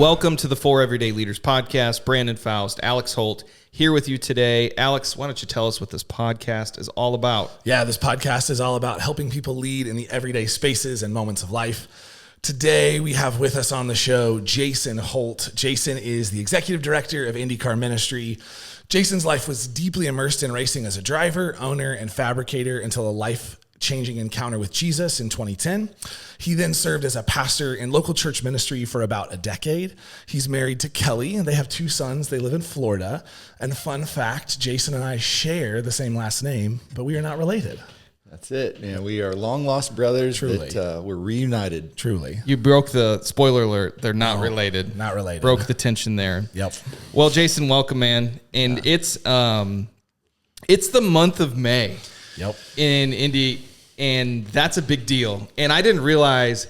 Welcome to the For Everyday Leaders podcast. Brandon Faust, Alex Holt here with you today. Alex, why don't you tell us what this podcast is all about? Yeah, this podcast is all about helping people lead in the everyday spaces and moments of life. Today, we have with us on the show Jason Holt. Jason is the executive director of Indy Car Ministry. Jason's life was deeply immersed in racing as a driver, owner, and fabricator until a life-changing encounter with Jesus in 2010. He then served as a pastor in local church ministry for about a decade. He's married to Kelly, and they have 2 sons. They live in Florida. And fun fact, Jason and I share the same last name, but we are not related. That's it. Yeah, we are long-lost brothers. Truly. That we're reunited. Truly. You broke the spoiler alert. They're not related. Not related. Broke the tension there. Yep. Well, Jason, welcome, man. And it's the month of May. Yep. In Indy, and that's a big deal. And I didn't realize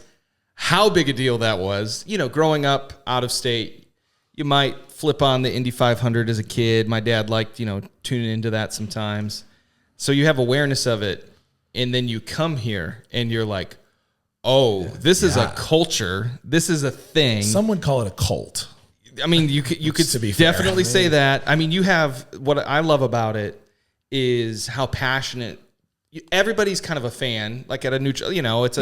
how big a deal that was. You know, growing up out of state, you might flip on the Indy 500 as a kid. My dad liked, tuning into that sometimes. So you have awareness of it. And then you come here and you're like, oh, this is a culture. This is a thing. Some would call it a cult. I mean, you could definitely say that. I mean, you have, what I love about it is how passionate, everybody's kind of a fan, like at a neutral, it's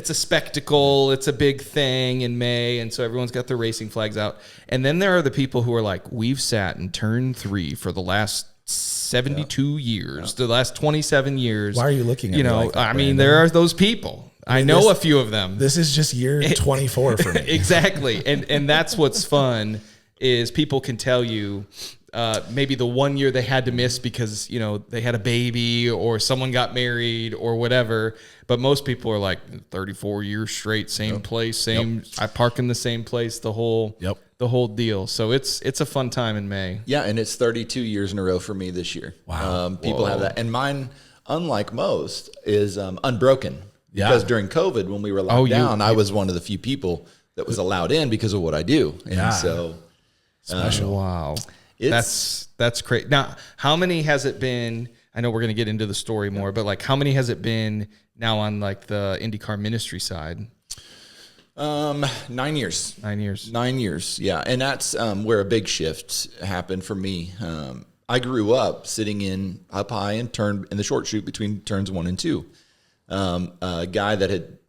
a spectacle. It's a big thing in May. And so everyone's got their racing flags out. And then there are the people who are like, we've sat in turn 3 for the last 72 years, the last 27 years. Why are you looking at me like that, I mean, there are those people. I know a few of them. This is just year 24 for me. Exactly. And that's what's fun is people can tell you maybe the 1 year they had to miss because, they had a baby or someone got married or whatever. But most people are like 34 years straight, same place, I park in the same place, the whole deal. So it's a fun time in May. Yeah, and it's 32 years in a row for me this year. Wow. People have that. And mine, unlike most, is unbroken. Yeah. Because during COVID, when we were locked down, I was one of the few people that was allowed in because of what I do. And so special. Wow. That's great. Now, how many has it been? I know we're going to get into the story more, but like how many has it been now on like the Indy Car Ministry side? 9 years. 9 years. 9 years, yeah. And that's where a big shift happened for me. I grew up sitting up high and turned in the short chute between turns 1 and 2. A guy that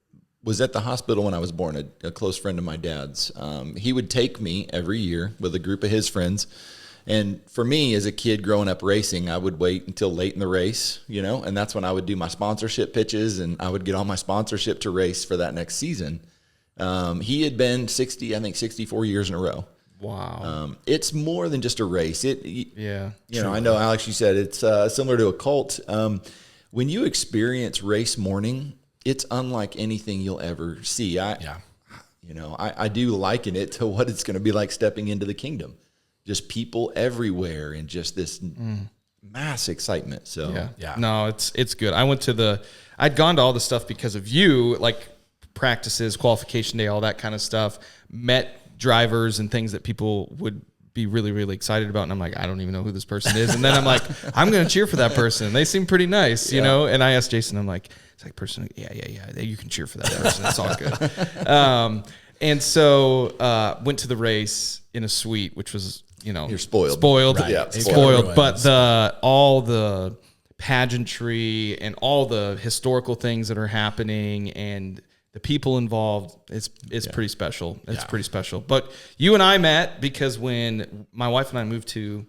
was at the hospital when I was born, a close friend of my dad's. He would take me every year with a group of his friends. And for me, as a kid growing up racing, I would wait until late in the race, and that's when I would do my sponsorship pitches and I would get all my sponsorship to race for that next season. He had been 64 years in a row. Wow. It's more than just a race. I know, Alex, you said it's similar to a cult. When you experience race morning, it's unlike anything you'll ever see. I do liken it to what it's going to be like stepping into the kingdom. Just people everywhere and just this mass excitement. So no, it's good. I'd gone to all the stuff because of you, like practices, qualification day, all that kind of stuff, met drivers and things that people would be really, really excited about. And I'm like, I don't even know who this person is. And then I'm like, I'm going to cheer for that person. They seem pretty nice, and I asked Jason, I'm like, it's like person. Yeah. You can cheer for that person. It's all good. And so, went to the race in a suite, which was, you're spoiled. Right. Yeah, spoiled. But all the pageantry and all the historical things that are happening and the people involved, it's pretty special. It's pretty special. But you and I met because when my wife and I moved to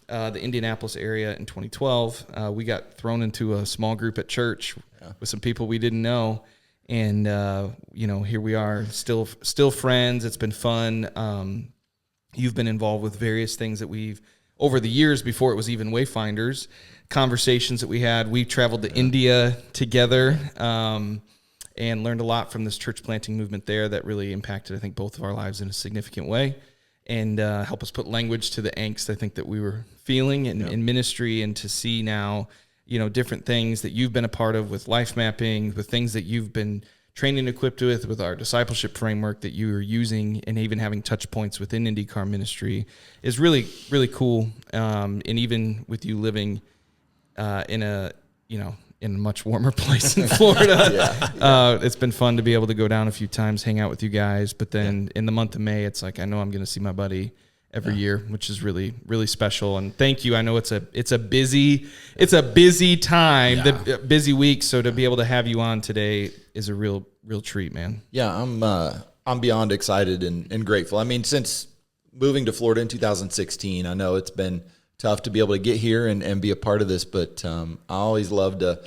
the Indianapolis area in 2012, we got thrown into a small group at church with some people we didn't know. And, here we are, still friends. It's been fun. You've been involved with various things that we've, over the years before it was even Wayfinders, conversations that we had. We traveled to India together and learned a lot from this church planting movement there that really impacted, I think, both of our lives in a significant way and help us put language to the angst, I think, that we were feeling in ministry and to see now, different things that you've been a part of with life mapping, with things that you've been trained and equipped with our discipleship framework that you are using and even having touch points within Indy Car Ministry is really, really cool. And even with you living in a, in a much warmer place in Florida. It's been fun to be able to go down a few times, hang out with you guys. But then in the month of May, it's like I know I'm going to see my buddy every year, which is really, really special. And thank you. I know it's a busy time, the busy week. So to be able to have you on today is a real treat, man. Yeah, I'm beyond excited and grateful. I mean, since moving to Florida in 2016, I know it's been tough to be able to get here and be a part of this, but I always love to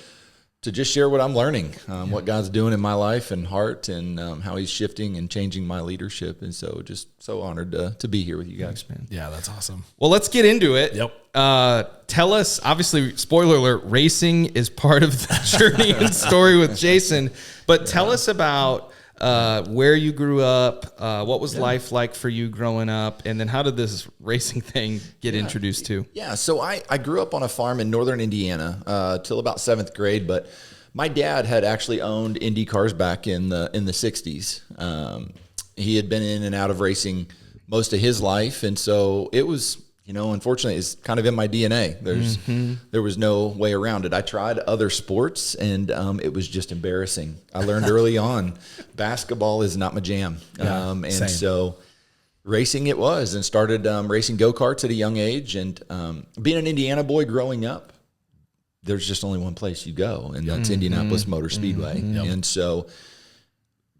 just share what I'm learning, what God's doing in my life and heart, and how He's shifting and changing my leadership. And so just so honored to be here with you guys. Thanks, man. Yeah, that's awesome. Well, let's get into it. Yep. Tell us, obviously, spoiler alert, racing is part of the journey and story with Jason, but tell us about where you grew up, what was life like for you growing up, and then how did this racing thing get introduced to? Yeah, so I grew up on a farm in northern Indiana till about 7th grade, but my dad had actually owned Indy cars back in the 60s. He had been in and out of racing most of his life, and so it was, unfortunately, it's kind of in my DNA. There was no way around it. I tried other sports, and it was just embarrassing. I learned early on, basketball is not my jam. Same. So racing it was, and started racing go-karts at a young age. And being an Indiana boy growing up, there's just only one place you go, and that's Indianapolis Motor Speedway. And so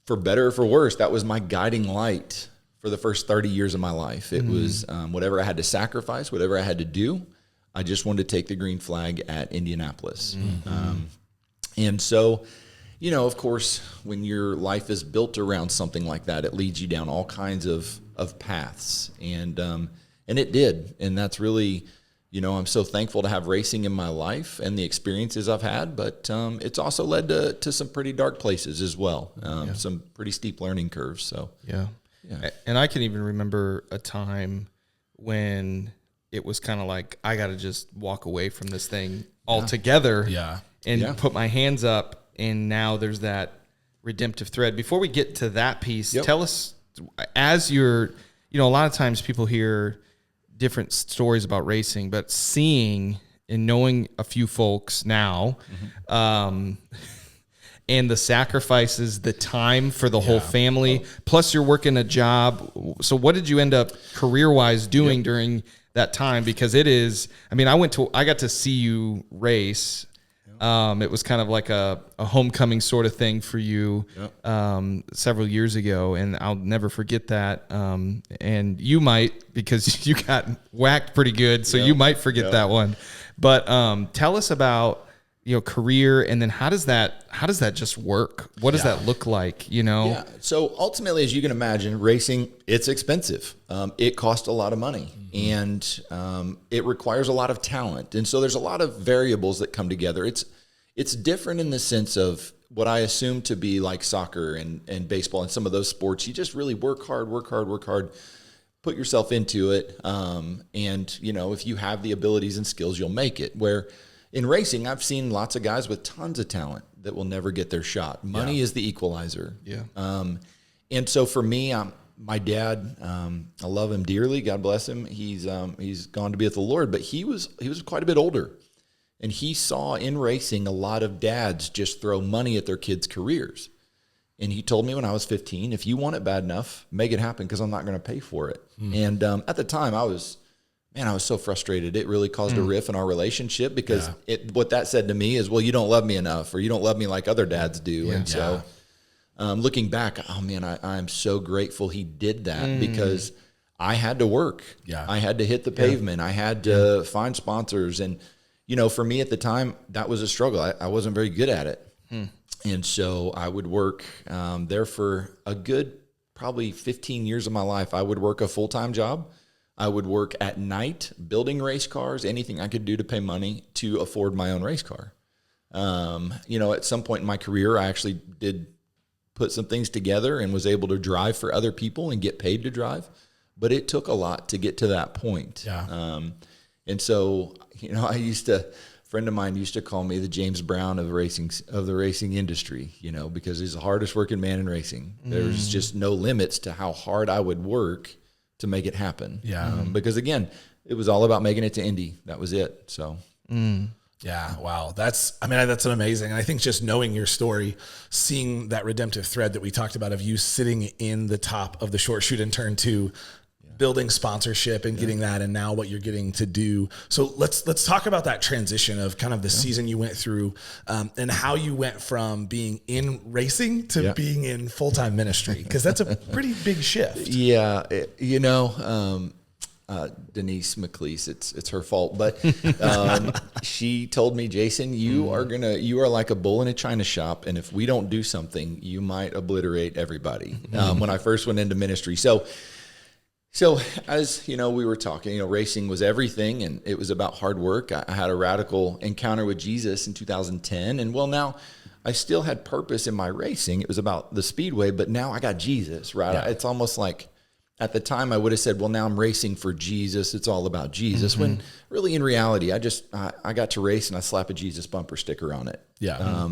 for better or for worse, that was my guiding light for the first 30 years of my life. It was whatever I had to sacrifice, whatever I had to do, I just wanted to take the green flag at Indianapolis. And so, of course, when your life is built around something like that, it leads you down all kinds of paths. And it did. And that's really, I'm so thankful to have racing in my life and the experiences I've had, but it's also led to some pretty dark places as well. Some pretty steep learning curves. So, Yeah. And I can even remember a time when it was kind of like, I got to just walk away from this thing altogether and put my hands up. And now there's that redemptive thread. Before we get to that piece, tell us, as you're, a lot of times people hear different stories about racing, but seeing and knowing a few folks now, and the sacrifices, the time for the whole family, plus you're working a job. So what did you end up career-wise doing during that time? Because it is, I got to see you race. It was kind of like a homecoming sort of thing for you several years ago, and I'll never forget that. And you might, because you got whacked pretty good, so you might forget that one. But tell us about career, and then how does that just work? What does that look like? Yeah. So ultimately, as you can imagine, racing, it's expensive. It costs a lot of money, and it requires a lot of talent. And so there's a lot of variables that come together. It's different in the sense of what I assume to be like soccer and baseball and some of those sports. You just really work hard, put yourself into it. And if you have the abilities and skills, you'll make it. Where in racing, I've seen lots of guys with tons of talent that will never get their shot. Money is the equalizer. And so for me, my dad, I love him dearly. God bless him. He's gone to be with the Lord, but he was quite a bit older, and he saw in racing a lot of dads just throw money at their kids' careers. And he told me when I was 15, if you want it bad enough, make it happen, because I'm not going to pay for it. And at the time, I was so frustrated. It really caused a rift in our relationship, because what that said to me is, well, you don't love me enough, or you don't love me like other dads do. And so looking back, I'm so grateful he did that, because I had to work. I had to hit the pavement. I had to find sponsors. And, for me at the time, that was a struggle. I wasn't very good at it. And so I would work there for a good probably 15 years of my life. I would work a full-time job. I would work at night building race cars, anything I could do to pay money to afford my own race car. At some point in my career, I actually did put some things together and was able to drive for other people and get paid to drive. But it took a lot to get to that point. And so, a friend of mine used to call me the James Brown of the racing industry, because he's the hardest working man in racing. There's just no limits to how hard I would work to make it happen. Because again, it was all about making it to Indy. That was it. So, Yeah. Wow. That's an amazing. And I think just knowing your story, seeing that redemptive thread that we talked about of you sitting in the top of the short shoot and turn to building sponsorship and getting that, and now what you're getting to do. So let's talk about that transition of kind of the season you went through, and how you went from being in racing to being in full-time ministry, because that's a pretty big shift. Yeah. Denise McLeese, it's her fault, but she told me, Jason, you are like a bull in a china shop, and if we don't do something, you might obliterate everybody. When I first went into ministry, so as we were talking, racing was everything, and it was about hard work. I had a radical encounter with Jesus in 2010, and now I still had purpose in my racing. It was about the speedway, but now I got Jesus, right? Yeah. It's almost like, at the time, I would have said, well, now I'm racing for Jesus. It's all about Jesus. When really, in reality, I got to race and I slap a Jesus bumper sticker on it. Yeah.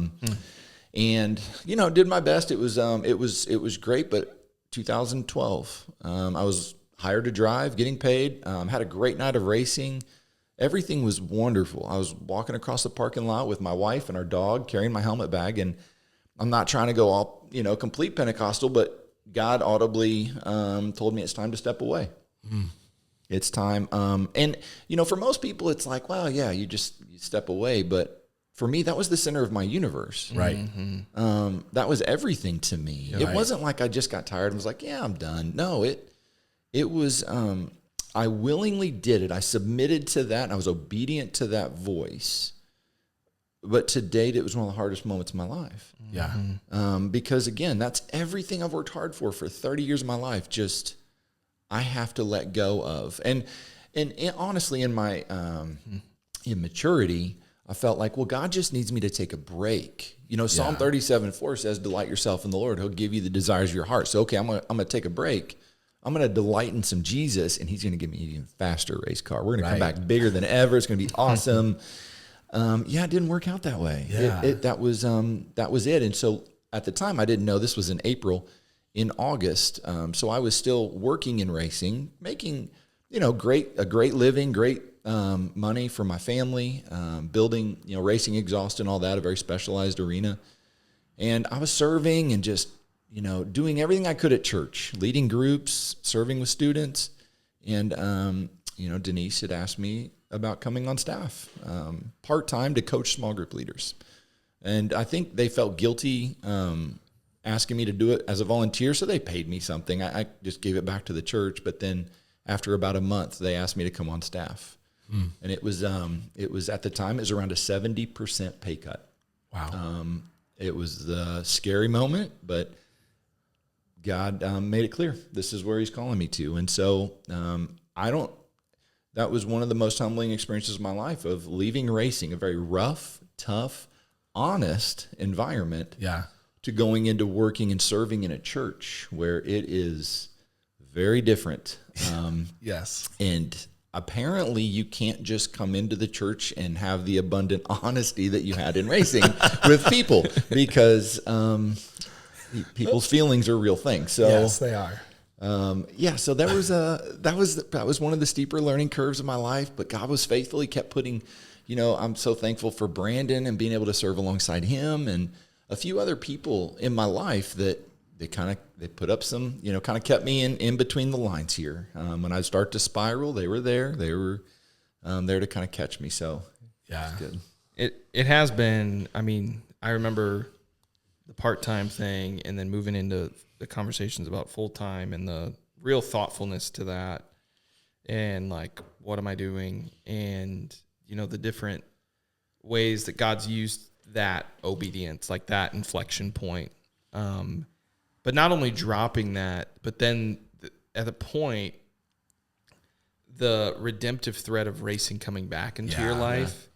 And did my best. It was great. But 2012, I was hired to drive, getting paid. Had a great night of racing. Everything was wonderful. I was walking across the parking lot with my wife and our dog, carrying my helmet bag, and I'm not trying to go all complete Pentecostal, but God audibly told me it's time to step away. It's time. And, for most people, it's like, well, yeah, you step away. But for me, that was the center of my universe. Right. That was everything to me. Right. It wasn't like I just got tired and was like, yeah, I'm done. No, it was, I willingly did it. I submitted to that, and I was obedient to that voice. But to date, it was one of the hardest moments of my life. Yeah. Because again, that's everything I've worked hard for 30 years of my life. Just, I have to let go of. And honestly, in my immaturity, I felt like, well, God just needs me to take a break. Psalm 37:4 says, delight yourself in the Lord. He'll give you the desires of your heart. So, okay, I'm going to take a break. I'm going to delight in some Jesus, and he's going to give me an even faster race car. We're going to come back bigger than ever. It's going to be awesome. It didn't work out that way. Yeah. That was it. And so at the time, I didn't know this was in April. In August, so I was still working in racing, making a great living, great money for my family, building racing exhaust and all that, a very specialized arena. And I was serving and just doing everything I could at church, leading groups, serving with students, and Denise had asked me about coming on staff part-time to coach small group leaders. And I think they felt guilty asking me to do it as a volunteer, so they paid me something. I just gave it back to the church, but then after about a month, they asked me to come on staff. And it was at the time, it was around a 70% pay cut. Wow. It was a scary moment, but God made it clear this is where he's calling me to. And so that was one of the most humbling experiences of my life, of leaving racing, a very rough, tough, honest environment, to going into working and serving in a church where it is very different. Yes. And apparently you can't just come into the church and have the abundant honesty that you had in racing with people, because people's feelings are a real thing. So yes, they are. So that was one of the steeper learning curves of my life, but God was faithful. He kept putting, I'm so thankful for Brandon and being able to serve alongside him and a few other people in my life that they put up some, kind of kept me in between the lines here. When I start to spiral, they were there. They were there to kind of catch me. So yeah, it's good. It has been. I mean, I remember the part-time thing, and then moving into the conversations about full-time and the real thoughtfulness to that, and like, what am I doing? And the different ways that God's used that obedience, like that inflection point. But not only dropping that, but then at the point, the redemptive thread of racing coming back into your life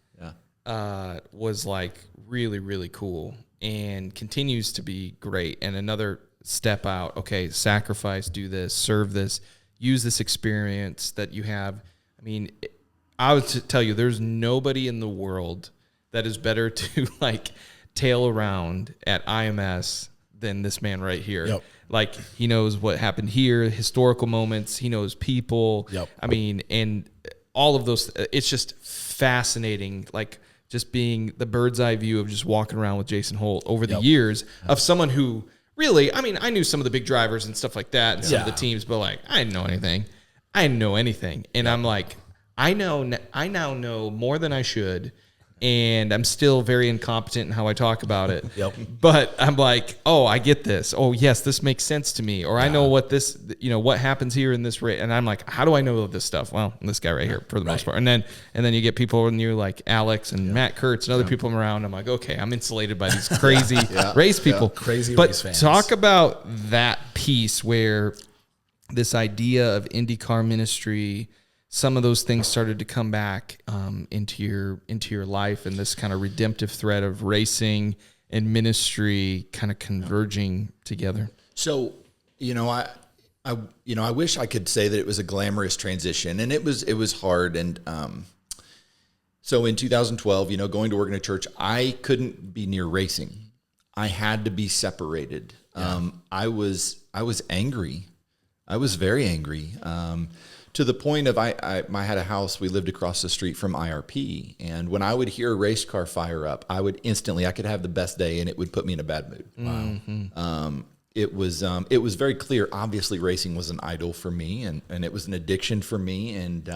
was like really, really cool, and continues to be great. And another step out, okay, sacrifice, do this, serve this, use this experience that you have. I mean, I would tell you, there's nobody in the world that is better to like tail around at IMS than this man right here. Yep. Like, he knows what happened here, historical moments. He knows people. Yep. I mean, and all of those, it's just fascinating. Like, just being the bird's eye view of just walking around with Jason Holt over the years of someone who really, I mean, I knew some of the big drivers and stuff like that and some of the teams, but like, I didn't know anything. And I'm like, I now know more than I should. And I'm still very incompetent in how I talk about it. But I'm like, oh, I get this. Oh, yes, this makes sense to me. Or I know what this, what happens here in this race. And I'm like, how do I know this stuff? Well, this guy right here for the most part. And then you get people near like Alex and Matt Kurtz and other people around. I'm like, okay, I'm insulated by these crazy race people. Crazy but race fans. Talk about that piece where this idea of Indy Car Ministry, some of those things started to come back into your life, and this kind of redemptive thread of racing and ministry kind of converging together. So, I wish I could say that it was a glamorous transition, and it was hard. And so in 2012, going to work in a church, I couldn't be near racing. I had to be separated. I was angry. I was very angry. To the point of I had a house, we lived across the street from IRP, and when I would hear a race car fire up, I could have the best day, and it would put me in a bad mood. Wow. It was very clear. Obviously, racing was an idol for me, and it was an addiction for me, and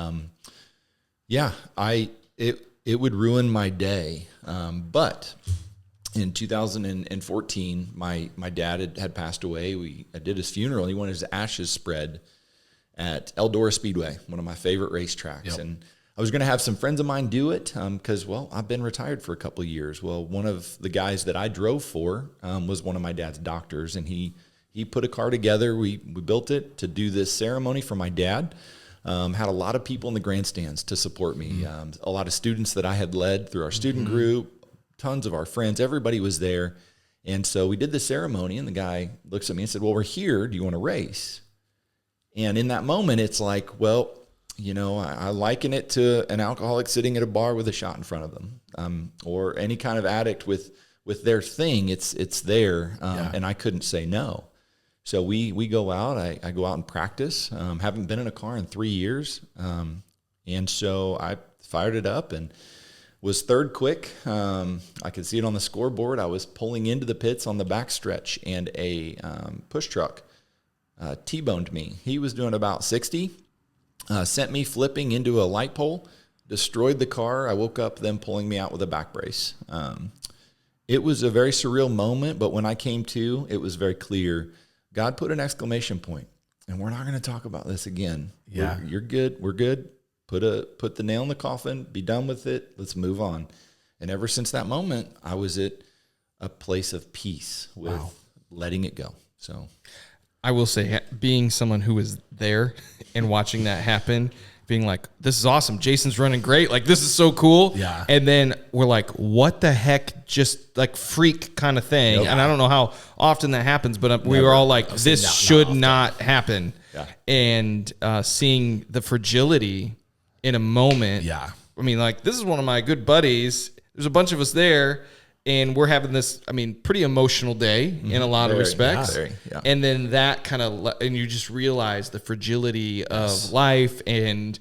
it would ruin my day. But in 2014, my dad had passed away. I did his funeral. He wanted his ashes spread at Eldora Speedway, one of my favorite racetracks. And I was going to have some friends of mine do it because, I've been retired for a couple of years. Well, one of the guys that I drove for was one of my dad's doctors, and he put a car together. We built it to do this ceremony for my dad. Had a lot of people in the grandstands to support me. A lot of students that I had led through our student group, tons of our friends, everybody was there. And so we did the ceremony, and the guy looks at me and said, well, we're here. Do you want to race? And in that moment, it's like, I liken it to an alcoholic sitting at a bar with a shot in front of them, or any kind of addict with their thing. It's there, and I couldn't say no. So we go out. I go out and practice. Haven't been in a car in 3 years, and so I fired it up and was third quick. I could see it on the scoreboard. I was pulling into the pits on the backstretch, and a push truck T-boned me. He was doing about 60, sent me flipping into a light pole, destroyed the car. I woke up them pulling me out with a back brace. It was a very surreal moment, but when I came to, it was very clear. God put an exclamation point, and we're not going to talk about this again. Yeah. You're good. We're good. Put the nail in the coffin, be done with it. Let's move on. And ever since that moment, I was at a place of peace with letting it go. So I will say, being someone who was there and watching that happen, being like, this is awesome. Jason's running great. Like, this is so cool. Yeah. And then we're like, what the heck? Just like freak kind of thing. Yep. And I don't know how often that happens, but we were all like, this should not happen. Yeah. And seeing the fragility in a moment. Yeah. I mean, like, this is one of my good buddies. There's a bunch of us there, and we're having this, pretty emotional day in a lot of respects. Yeah. And then that kind of, and you just realize the fragility of life and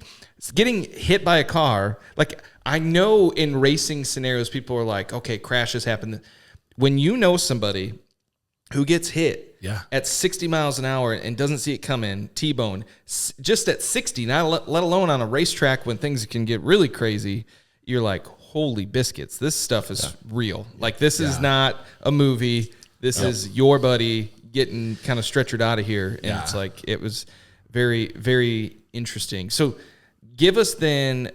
getting hit by a car. Like, I know in racing scenarios, people are like, okay, crashes happen. When you know somebody who gets hit at 60 miles an hour and doesn't see it coming, T-bone, just at 60, not let alone on a racetrack when things can get really crazy, you're like, holy biscuits, this stuff is real. Like, this is not a movie. This is your buddy getting kind of stretchered out of here. And it's like, it was very, very interesting. So give us then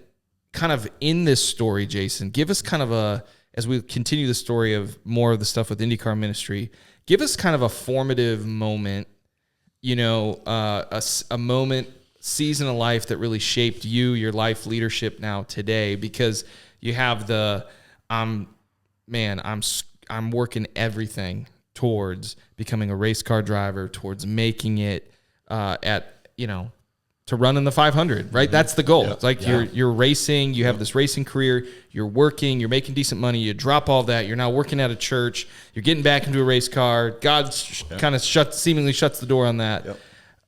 kind of in this story, Jason, give us kind of as we continue the story of more of the stuff with Indy Car Ministry, give us kind of a formative moment, a moment, season of life that really shaped you, your life leadership now today, because you have I'm working everything towards becoming a race car driver, towards making it to run in the 500, right? Mm-hmm. That's the goal. Yeah. It's like you're racing, you have this racing career, you're working, you're making decent money, you drop all that, you're now working at a church, you're getting back into a race car. God kind of seemingly shuts the door on that. Yep.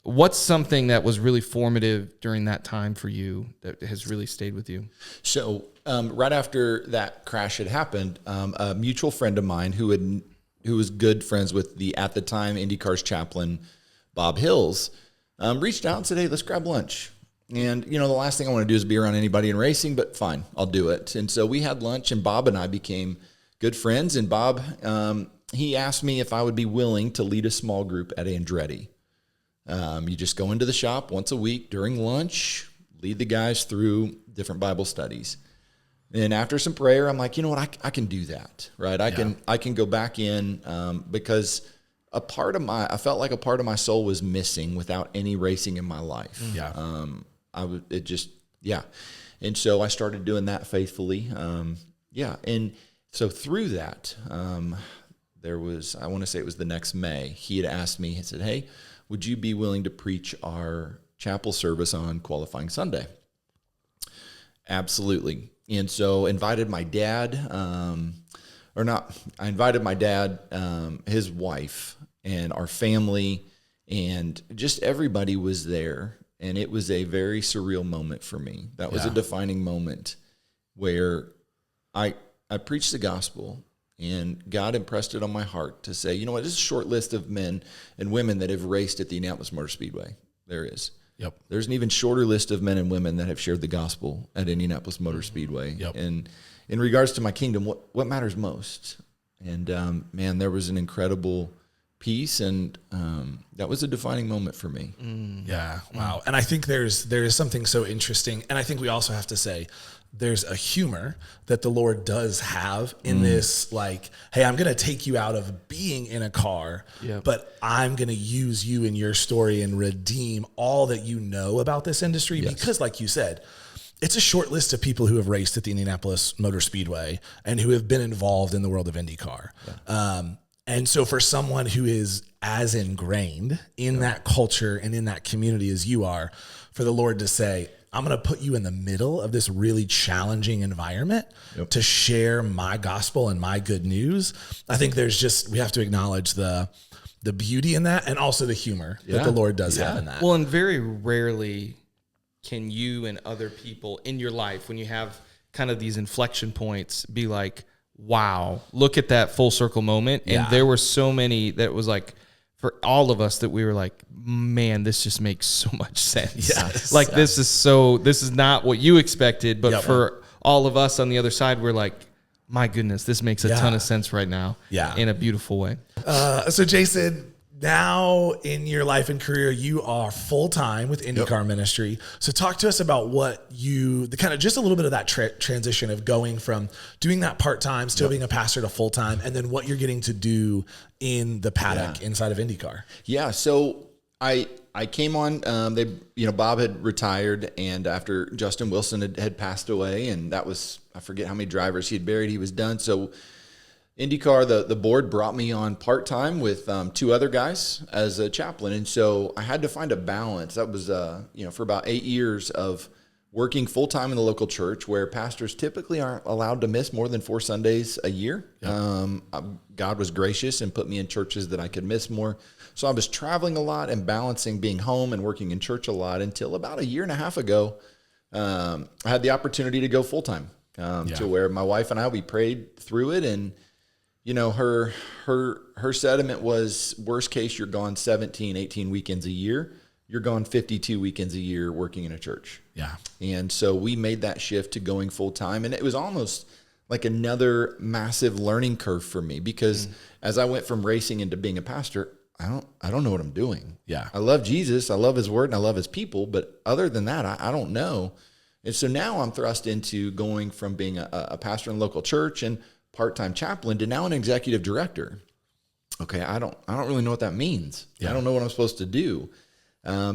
what's something that was really formative during that time for you that has really stayed with you? So right after that crash had happened, a mutual friend of mine who was good friends with the, at the time, Indy Car's chaplain, Bob Hills, reached out and said, hey, let's grab lunch. And, the last thing I want to do is be around anybody in racing, but fine, I'll do it. And so we had lunch, and Bob and I became good friends. And Bob, he asked me if I would be willing to lead a small group at Andretti. You just go into the shop once a week during lunch, lead the guys through different Bible studies. And after some prayer, I'm like, you know what, I can do that, right? I can go back in because I felt like a part of my soul was missing without any racing in my life. Yeah. And so I started doing that faithfully. And so through that, I want to say it was the next May, he had asked me, he said, hey, would you be willing to preach our chapel service on qualifying Sunday? Absolutely. And so invited my dad, his wife, and our family, and just everybody was there. And it was a very surreal moment for me. That was a defining moment where I preached the gospel, and God impressed it on my heart to say, you know what, this is a short list of men and women that have raced at the Indianapolis Motor Speedway. There is. Yep. There's an even shorter list of men and women that have shared the gospel at Indianapolis Motor Speedway. Yep. And in regards to my kingdom, what matters most? And man, there was an incredible peace, and that was a defining moment for me. Yeah. Wow. And I think there is something so interesting, and I think we also have to say there's a humor that the Lord does have in this, like, hey, I'm going to take you out of being in a car, but I'm going to use you in your story and redeem all that you know about this industry. Yes. Because like you said, it's a short list of people who have raced at the Indianapolis Motor Speedway and who have been involved in the world of IndyCar. Yeah. And so for someone who is as ingrained in that culture and in that community as you are, for the Lord to say, I'm going to put you in the middle of this really challenging environment to share my gospel and my good news. I think we have to acknowledge the beauty in that, and also the humor that the Lord does have in that. Well, and very rarely can you and other people in your life, when you have kind of these inflection points, be like, wow, look at that full circle moment. And there were so many that was like, for all of us, that we were like, man, this just makes so much sense. Yes. Like, this is not what you expected, but for all of us on the other side, we're like, my goodness, this makes a ton of sense right now. Yeah. In a beautiful way. So Jason, now in your life and career, you are full-time with Indy Car Ministry. So talk to us about just a little bit of that transition of going from doing that part-time, still being a pastor, to full-time, and then what you're getting to do in the paddock inside of IndyCar. Yeah. So I came on, Bob had retired, and after Justin Wilson had passed away, and that was, I forget how many drivers he had buried, he was done. So IndyCar, the board brought me on part-time with two other guys as a chaplain. And so I had to find a balance. That was, for about 8 years of working full-time in the local church, where pastors typically aren't allowed to miss more than 4 Sundays a year. Yep. God was gracious and put me in churches that I could miss more. So I was traveling a lot and balancing being home and working in church a lot until about 1.5 years ago. I had the opportunity to go full-time to where my wife and I, we prayed through it, and her sentiment was, worst case, you're gone 17, 18 weekends a year. You're gone 52 weekends a year working in a church. Yeah. And so we made that shift to going full time. And it was almost like another massive learning curve for me, because as I went from racing into being a pastor, I don't know what I'm doing. Yeah. I love Jesus. I love his word, and I love his people. But other than that, I don't know. And so now I'm thrust into going from being a pastor in a local church and part-time chaplain to now an executive director. Okay, I don't really know what that means. Yeah. I don't know what I'm supposed to do.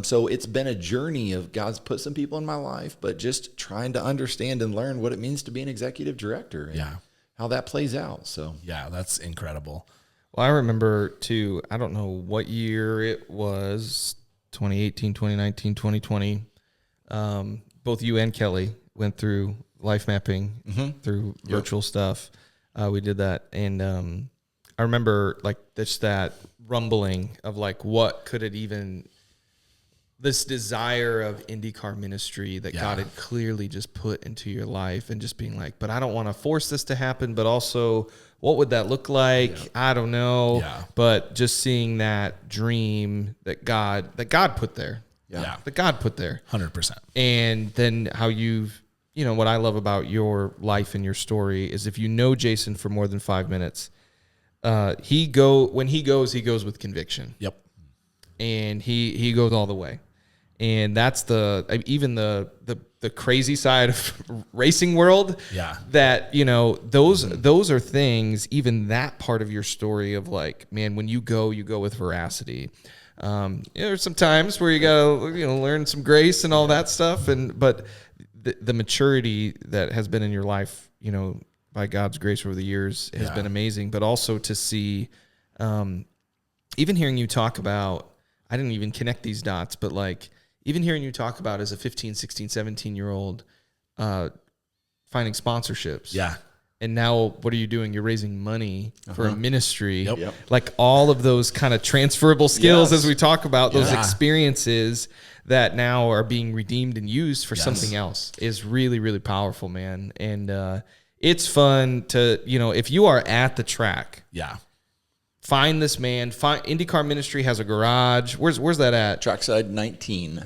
So it's been a journey of God's put some people in my life, but just trying to understand and learn what it means to be an executive director and how that plays out. So yeah, that's incredible. Well, I remember too, I don't know what year it was, 2018, 2019, 2020. Both you and Kelly went through life mapping through virtual stuff. We did that. And I remember like just that rumbling of like, what could it even this desire of Indy Car Ministry that God had clearly just put into your life, and just being like, but I don't want to force this to happen, but also what would that look like? I don't know. Yeah. But just seeing that dream that God put there. Yeah. That God put there. 100%. And then how you've, what I love about your life and your story is, if you know Jason for more than 5 minutes, when he goes with conviction. Yep. And he goes all the way. And that's even the crazy side of racing world. Yeah. That, those are things, even that part of your story of like, man, when you go with veracity. There's some times where you gotta, learn some grace and all that stuff. But the maturity that has been in your life, by God's grace over the years has been amazing. But also to see, even hearing you talk about, I didn't even connect these dots, but like, even hearing you talk about as a 15, 16, 17-year-old, finding sponsorships. Yeah. And now what are you doing? You're raising money for a ministry. Yep. Like all of those kind of transferable skills, as we talk about, those experiences that now are being redeemed and used for something else is really, really powerful, man. And it's fun to, if you are at the track. Yeah. Find this man. Indy Car Ministry has a garage. Where's that at? Trackside 19.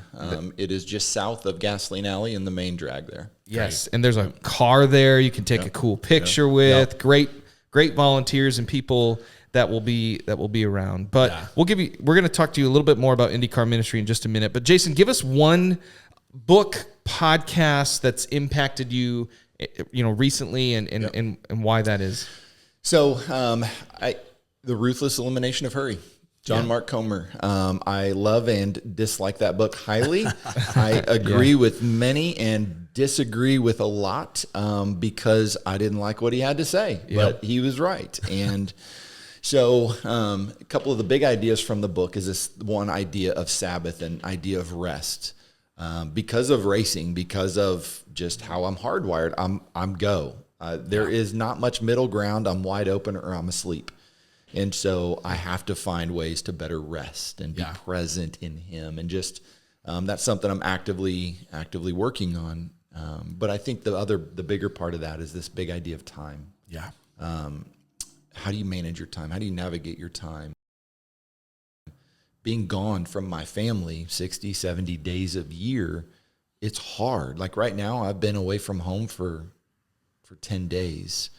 It is just south of Gasoline Alley in the main drag there. Yes, and there's a car there you can take a cool picture with. Yep. Great volunteers and people that will be around. But we're going to talk to you a little bit more about Indy Car Ministry in just a minute. But Jason, give us one book, podcast that's impacted you, recently, and why that is. So, The Ruthless Elimination of Hurry, John Mark Comer. I love and dislike that book highly. I agree with many and disagree with a lot because I didn't like what he had to say, but he was right. And so a couple of the big ideas from the book is this one idea of Sabbath and idea of rest. Because of racing, because of just how I'm hardwired, I'm go. There is not much middle ground. I'm wide open or I'm asleep. And so I have to find ways to better rest and be present in him. And just, that's something I'm actively working on. But I think the bigger part of that is this big idea of time. Yeah. How do you manage your time? How do you navigate your time? Being gone from my family 60, 70 days a year, it's hard. Like right now, I've been away from home for 10 days.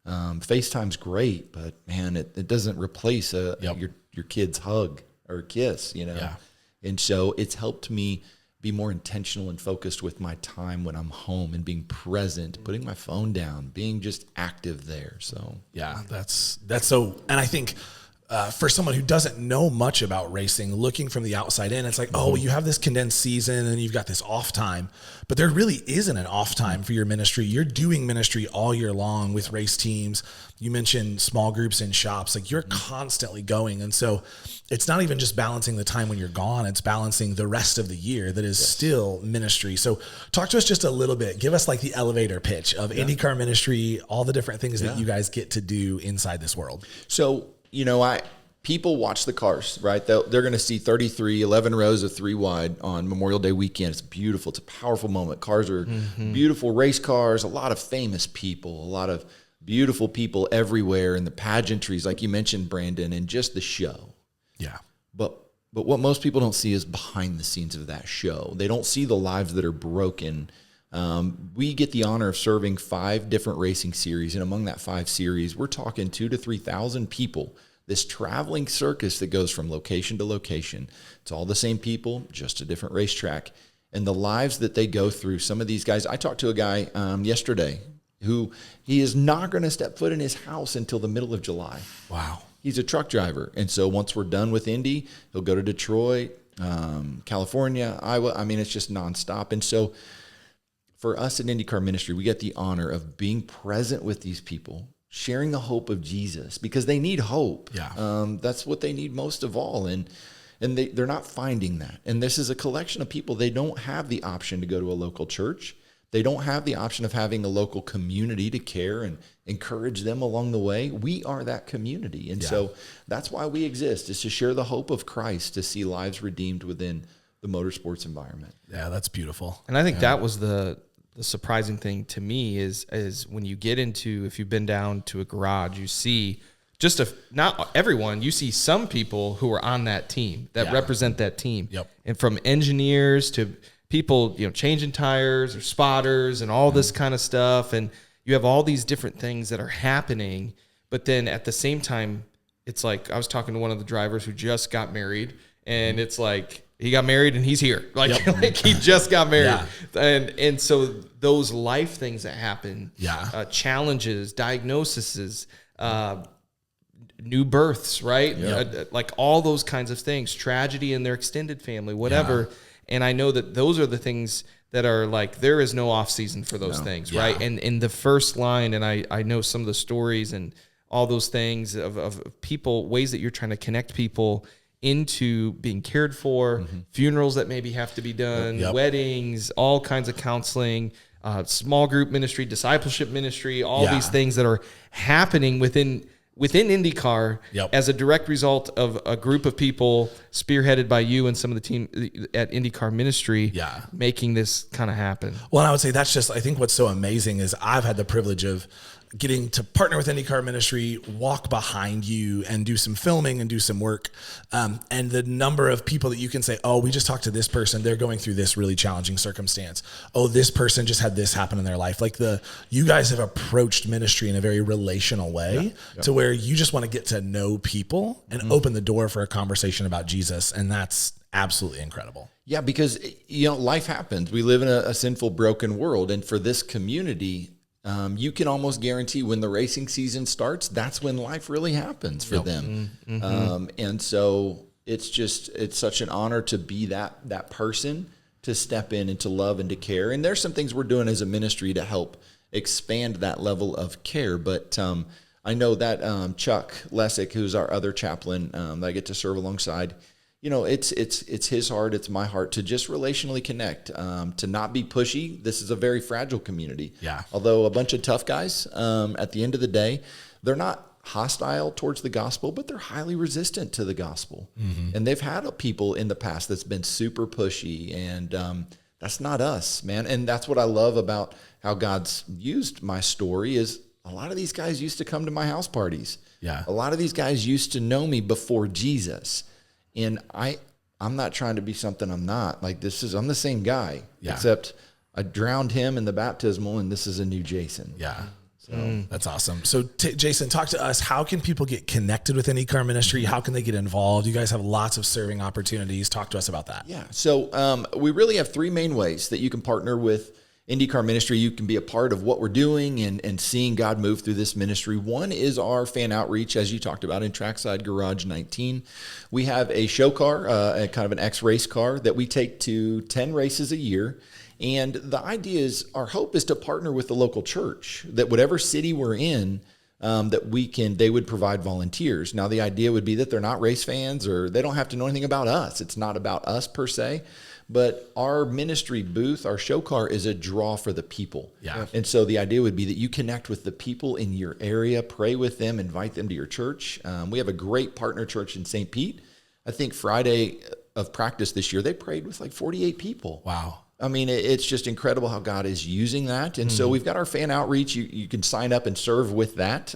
FaceTime's great, but man, it doesn't replace your kid's hug or kiss, Yeah. And so it's helped me be more intentional and focused with my time when I'm home and being present, putting my phone down, being just active there. So yeah, that's so. And I think for someone who doesn't know much about racing, looking from the outside in, it's like, oh, you have this condensed season and you've got this off time, but there really isn't an off time for your ministry. You're doing ministry all year long with race teams. You mentioned small groups in shops, like you're constantly going. And so it's not even just balancing the time when you're gone, it's balancing the rest of the year that is still ministry. So talk to us just a little bit, give us like the elevator pitch of Indy Car Ministry, all the different things that you guys get to do inside this world. So, people watch the cars, right? They're going to see 11 rows of 3 wide on Memorial Day weekend. It's beautiful. It's a powerful moment. Cars are beautiful race cars, a lot of famous people, a lot of beautiful people everywhere, and the pageantries, like you mentioned, Brandon, and just the show. Yeah. But what most people don't see is behind the scenes of that show. They don't see the lives that are broken. We get the honor of serving 5 different racing series, and among that 5 series, we're talking 2,000 to 3,000 people. This traveling circus that goes from location to location. It's all the same people, just a different racetrack. And the lives that they go through, some of these guys, I talked to a guy yesterday who he is not going to step foot in his house until the middle of July. Wow. He's a truck driver. And so once we're done with Indy, he'll go to Detroit, California, Iowa. I mean, it's just nonstop. And so for us at Indy Car Ministry, we get the honor of being present with these people, sharing the hope of Jesus, because they need hope. Yeah. That's what they need most of all. And they're not finding that. And this is a collection of people. They don't have the option to go to a local church. They don't have the option of having a local community to care and encourage them along the way. We are that community. And so that's why we exist, is to share the hope of Christ, to see lives redeemed within the motorsports environment. Yeah, that's beautiful. And I think that was the surprising thing to me is when you get into, if you've been down to a garage, you see not everyone, you see some people who are on that team that represent that team. Yep. And from engineers to people, changing tires or spotters and all this kind of stuff. And you have all these different things that are happening. But then at the same time, it's like, I was talking to one of the drivers who just got married, and it's like, he got married and he's here. Like, like he just got married. And so those life things that happen, challenges, diagnoses, new births, right? Like all those kinds of things, tragedy in their extended family, whatever. And I know that those are the things that are like, there is no off season for those things, right? And in the first line, and I know some of the stories and all those things of people, ways that you're trying to connect people into being cared for, funerals that maybe have to be done, weddings, all kinds of counseling, small group ministry, discipleship ministry, all these things that are happening within IndyCar as a direct result of a group of people spearheaded by you and some of the team at Indy Car Ministry making this kind of happen. Well, I would say that's just, I think what's so amazing is I've had the privilege of getting to partner with Indy Car Ministry, walk behind you and do some filming and do some work. And the number of people that you can say, oh, we just talked to this person. They're going through this really challenging circumstance. Oh, this person just had this happen in their life. Like you guys have approached ministry in a very relational way to where you just want to get to know people and open the door for a conversation about Jesus. And that's absolutely incredible. Yeah, because, life happens. We live in a sinful, broken world. And for this community, you can almost guarantee when the racing season starts, that's when life really happens for them. And so it's such an honor to be that person, to step in and to love and to care. And there's some things we're doing as a ministry to help expand that level of care. But I know that Chuck Lessick, who's our other chaplain that I get to serve alongside, it's his heart, it's my heart to just relationally connect, to not be pushy. This is a very fragile community. Yeah. Although a bunch of tough guys, at the end of the day, they're not hostile towards the gospel, but they're highly resistant to the gospel. And they've had people in the past that's been super pushy, and that's not us, man. And that's what I love about how God's used my story is a lot of these guys used to come to my house parties. Yeah. A lot of these guys used to know me before Jesus. And I'm not trying to be something I'm not. Like I'm the same guy, except I drowned him in the baptismal, and this is a new Jason. Yeah. So that's awesome. So Jason, talk to us. How can people get connected with Indy Car Ministry? How can they get involved? You guys have lots of serving opportunities. Talk to us about that. Yeah. So we really have three main ways that you can partner with Indy Car Ministry. You can be a part of what we're doing and seeing God move through this ministry. One is our fan outreach, as you talked about, in Trackside Garage 19. We have a show car, kind of an X-race car that we take to 10 races a year. And the idea is, our hope is to partner with the local church, that whatever city we're in, they would provide volunteers. Now, the idea would be that they're not race fans, or they don't have to know anything about us. It's not about us per se. But our ministry booth, our show car, is a draw for the people. Yeah. And so the idea would be that you connect with the people in your area, pray with them, invite them to your church. We have a great partner church in St. Pete. I think Friday of practice this year, they prayed with like 48 people. Wow. I mean, it's just incredible how God is using that. And so we've got our fan outreach. You can sign up and serve with that.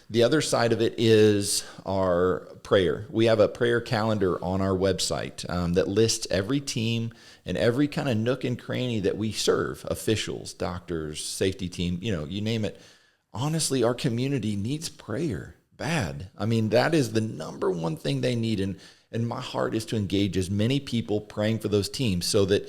The other side of it is our prayer. We have a prayer calendar on our website that lists every team and every kind of nook and cranny that we serve, officials, doctors, safety team, you name it. Honestly, our community needs prayer bad. I mean, that is the number one thing they need. And my heart is to engage as many people praying for those teams, so that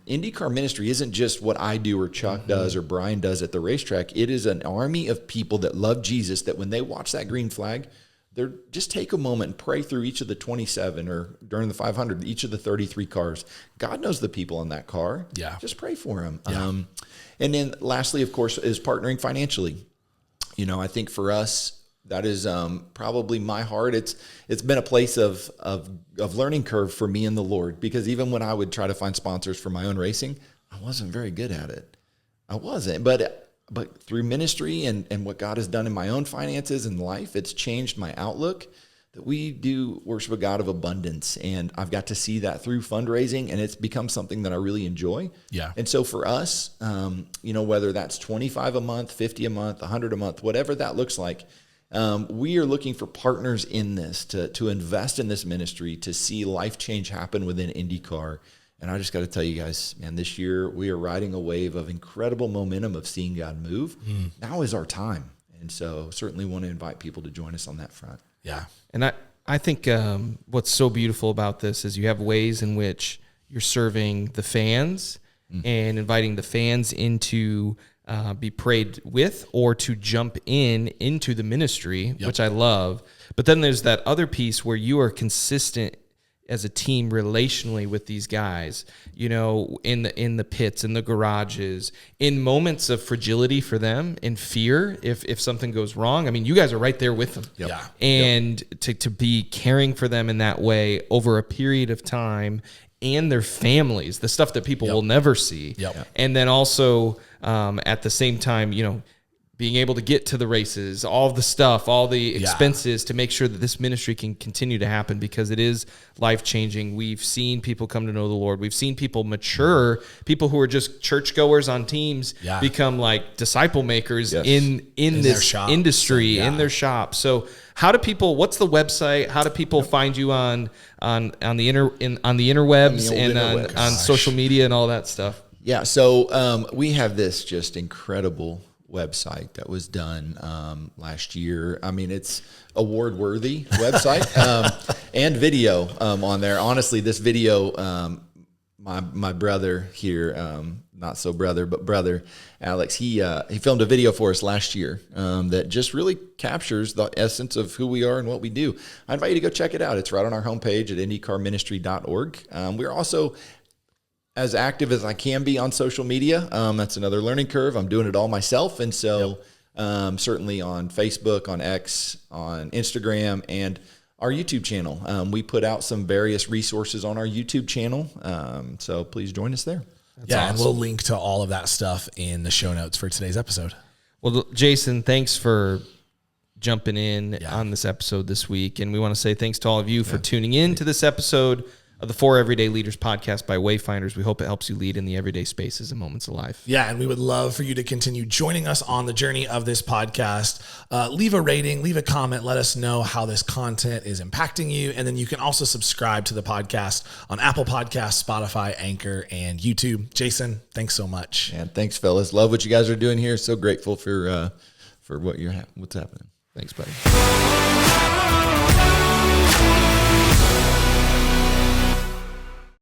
Indy Car Ministry isn't just what I do or Chuck does or Brian does at the racetrack. It is an army of people that love Jesus, that when they watch that green flag, they're just take a moment and pray through each of the 27, or during the 500, each of the 33 cars. God knows the people in that car. Yeah. Just pray for them. Yeah. And then lastly, of course, is partnering financially. I think for us, that is probably my heart. It's been a place of learning curve for me and the Lord, because even when I would try to find sponsors for my own racing, I wasn't very good at it. I wasn't, but through ministry and what God has done in my own finances and life, it's changed my outlook that we do worship a God of abundance. And I've got to see that through fundraising, and it's become something that I really enjoy. Yeah. And so for us, whether that's 25 a month, 50 a month, 100 a month, whatever that looks like, we are looking for partners in this to invest in this ministry, to see life change happen within IndyCar. And I just got to tell you guys, man, this year we are riding a wave of incredible momentum of seeing God move. Now is our time. And so certainly want to invite people to join us on that front. Yeah. And I think what's so beautiful about this is you have ways in which you're serving the fans and inviting the fans into be prayed with or to jump into the ministry, which I love. But then there's that other piece where you are consistent as a team relationally with these guys, in the pits, in the garages, in moments of fragility for them, in fear if something goes wrong. I mean, you guys are right there with them. Yep. Yeah. And to be caring for them in that way over a period of time, and their families, the stuff that people will never see. Yep. And then also at the same time, being able to get to the races, all the stuff, all the expenses to make sure that this ministry can continue to happen, because it is life-changing. We've seen people come to know the Lord. We've seen people mature, people who are just churchgoers on teams become like disciple makers in this industry, in their shop. So how do people, what's the website? How do people find you on the interwebs and on social media and all that stuff? Yeah, so we have this just incredible website that was done last year. I mean, it's award-worthy website and video on there. Honestly, this video, my brother here, not so brother, but brother Alex, he filmed a video for us last year that just really captures the essence of who we are and what we do. I invite you to go check it out. It's right on our homepage at indycarministry.org. We're also as active as I can be on social media. That's another learning curve. I'm doing it all myself. And so certainly on Facebook, on X, on Instagram, and our YouTube channel. We put out some various resources on our YouTube channel. So please join us there. That's awesome. And we'll link to all of that stuff in the show notes for today's episode. Well, Jason, thanks for jumping in on this episode this week. And we want to say thanks to all of you for tuning in to this episode of the For Everyday Leaders podcast by Wayfinders. We hope it helps you lead in the everyday spaces and moments of life. Yeah, and we would love for you to continue joining us on the journey of this podcast. Leave a rating, leave a comment, let us know how this content is impacting you. And then you can also subscribe to the podcast on Apple Podcasts, Spotify, Anchor, and YouTube. Jason, thanks so much. And thanks, fellas. Love what you guys are doing here. So grateful for what's happening. Thanks, buddy.